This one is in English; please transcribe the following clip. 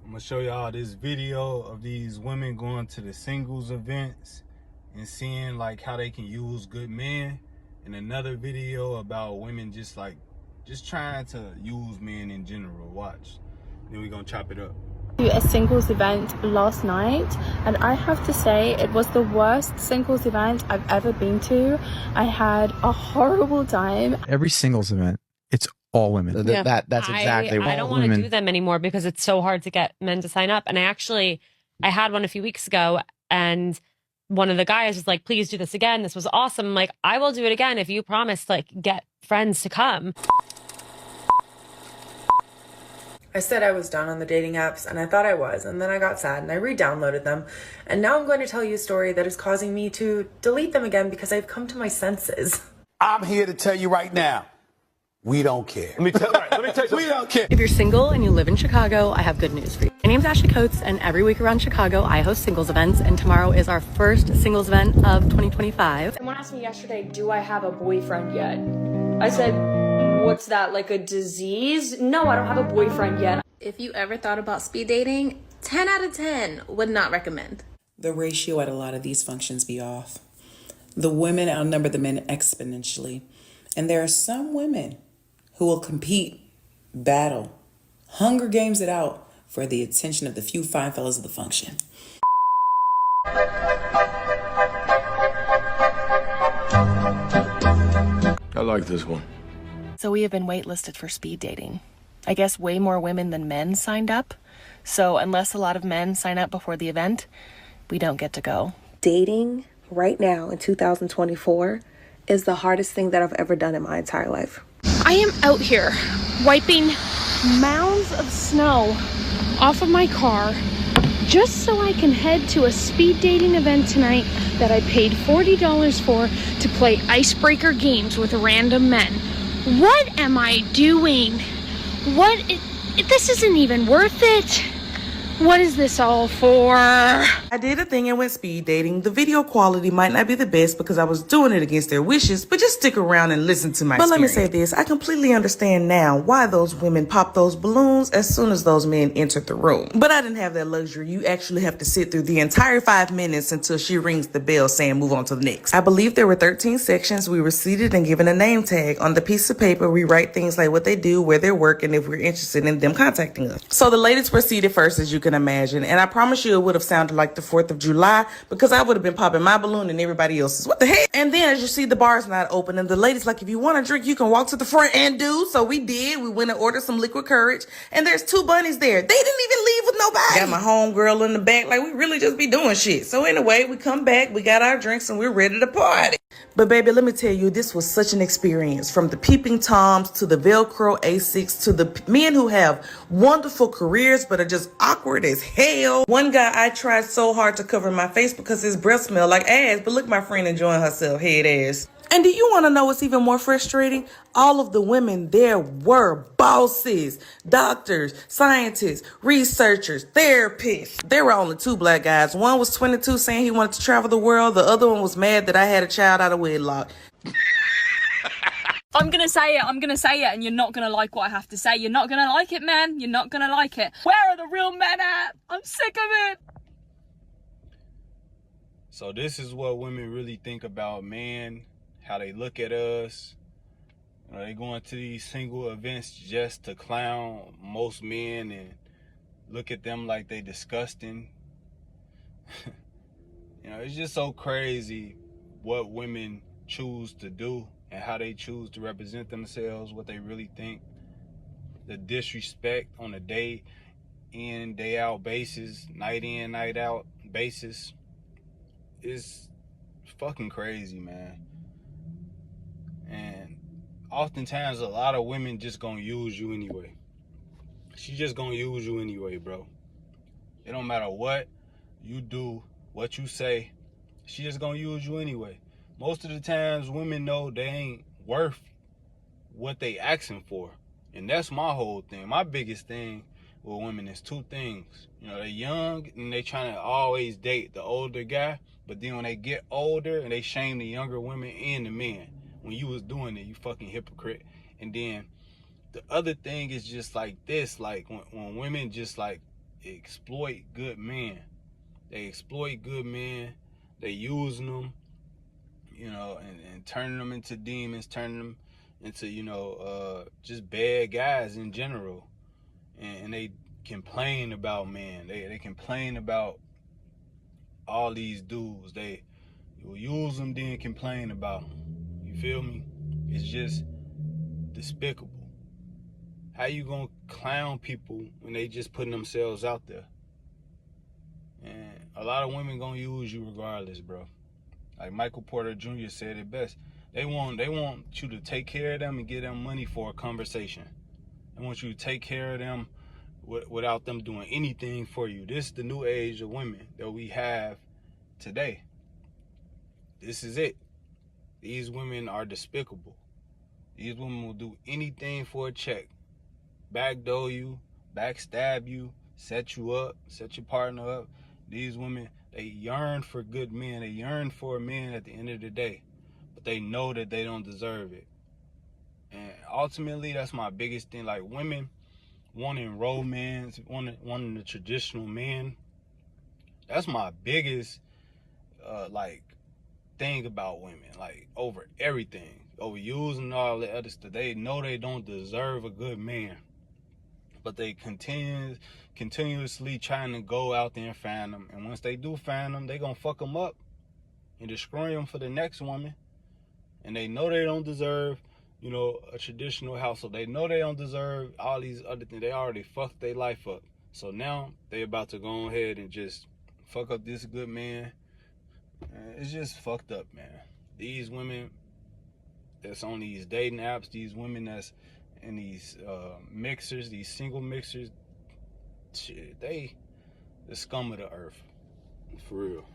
I'm gonna show y'all this video of these women going to the singles events and seeing like how they can use good men, and another video about women just trying to use men in general. Watch, then we gonna chop it up. A singles event last night, and I have to say it was the worst singles event I've ever been to. I had a horrible time. Every singles event, it's all women. Yeah. That's exactly. I don't want to do them anymore because it's so hard to get men to sign up. And I had one a few weeks ago, and one of the guys was like, "Please do this again. This was awesome." I'm like, I will do it again if you promise like get friends to come. I said I was done on the dating apps, and I thought I was, and then I got sad and I re-downloaded them, and now I'm going to tell you a story that is causing me to delete them again because I've come to my senses. I'm here to tell you right now, we don't care. Let me tell you, we don't care. If you're single and you live in Chicago, I have good news for you. My name's Ashley Coates, and every week around Chicago, I host singles events, and tomorrow is our first singles event of 2025. Someone asked me yesterday, do I have a boyfriend yet? I said, what's that, like a disease? No, I don't have a boyfriend yet. If you ever thought about speed dating, 10 out of 10 would not recommend. The ratio at a lot of these functions be off. The women outnumber the men exponentially. And there are some women who will compete, battle, Hunger Games it out for the attention of the few fine fellas of the function. I like this one. So we have been waitlisted for speed dating. I guess way more women than men signed up. So unless a lot of men sign up before the event, we don't get to go. Dating right now in 2024 is the hardest thing that I've ever done in my entire life. I am out here wiping mounds of snow off of my car just so I can head to a speed dating event tonight that I paid $40 for to play icebreaker games with random men. What am I doing? This isn't even worth it. What is this all for? I did a thing and went speed dating. The video quality might not be the best because I was doing it against their wishes, but just stick around and listen to my experience. Let me say this, I completely understand now why those women popped those balloons as soon as those men entered the room. But I didn't have that luxury. You actually have to sit through the entire 5 minutes until she rings the bell saying move on to the next. I believe there were 13 sections. We were seated and given a name tag. On the piece of paper, we write things like what they do, where they work, and if we're interested in them contacting us. So the ladies were seated first, as you can imagine, and I promise you it would have sounded like the 4th of July because I would have been popping my balloon and everybody else's. What the heck? And then as you see, the bar's not open, and the ladies like, if you want to drink, you can walk to the front and do. So we did. We went and ordered some liquid courage, and there's 2 bunnies there. They didn't even leave with nobody. Got my homegirl in the back, like we really just be doing shit. So anyway, we come back, we got our drinks, and we're ready to party. But baby, let me tell you, this was such an experience. From the peeping Toms to the Velcro Asics to the men who have wonderful careers but are just awkward as hell. One guy, I tried so hard to cover my face because his breath smelled like ass, but look, my friend enjoying herself, head ass. And do you want to know what's even more frustrating? All of the women there were bosses, doctors, scientists, researchers, therapists. There were only 2 black guys. One was 22 saying he wanted to travel the world. The other one was mad that I had a child out of wedlock. I'm gonna say it, and you're not gonna like what I have to say. You're not gonna like it, man. You're not gonna like it. Where are the real men at? I'm sick of it. So this is what women really think about men, how they look at us. You know, they going to these single events just to clown most men and look at them like they disgusting. You know, it's just so crazy what women choose to do and how they choose to represent themselves, what they really think. The disrespect on a day in, day out basis, night in, night out basis is fucking crazy, man. And oftentimes a lot of women just gonna use you anyway. She just gonna use you anyway, bro. It don't matter what you do, what you say, she just gonna use you anyway. Most of the times women know they ain't worth what they asking for. And that's my whole thing. My biggest thing with women is 2 things. You know, they young and they trying to always date the older guy, but then when they get older and they shame the younger women and the men. When you was doing it, you fucking hypocrite. And then the other thing is just like this, like when women just like exploit good men. They exploit good men. They using them, you know, and turning them into demons, turning them into, you know, just bad guys in general. And they complain about men. They complain about all these dudes. They will use them, then complain about them. You feel me? It's just despicable. How you gonna clown people when they just putting themselves out there? And a lot of women gonna use you regardless, bro. Like Michael Porter Jr. said it best. They want you to take care of them and give them money for a conversation. They want you to take care of them without them doing anything for you. This is the new age of women that we have today. This is it. These women are despicable. These women will do anything for a check. Backdoor you, backstab you, set you up, set your partner up. These women, they yearn for good men. They yearn for a man at the end of the day. But they know that they don't deserve it. And ultimately, that's my biggest thing. Like, women wanting romance, wanting the traditional man. That's my biggest, thing about women. Like, over everything. Over using all the other stuff. They know they don't deserve a good man. But they continuously trying to go out there and find them. And once they do find them, they gonna fuck them up and destroy them for the next woman. And they know they don't deserve, you know, a traditional household. They know they don't deserve all these other things. They already fucked their life up. So now they about to go ahead and just fuck up this good man. It's just fucked up, man. These women that's on these dating apps, these women that's in these mixers, these single mixers, shit, they the scum of the earth, for real.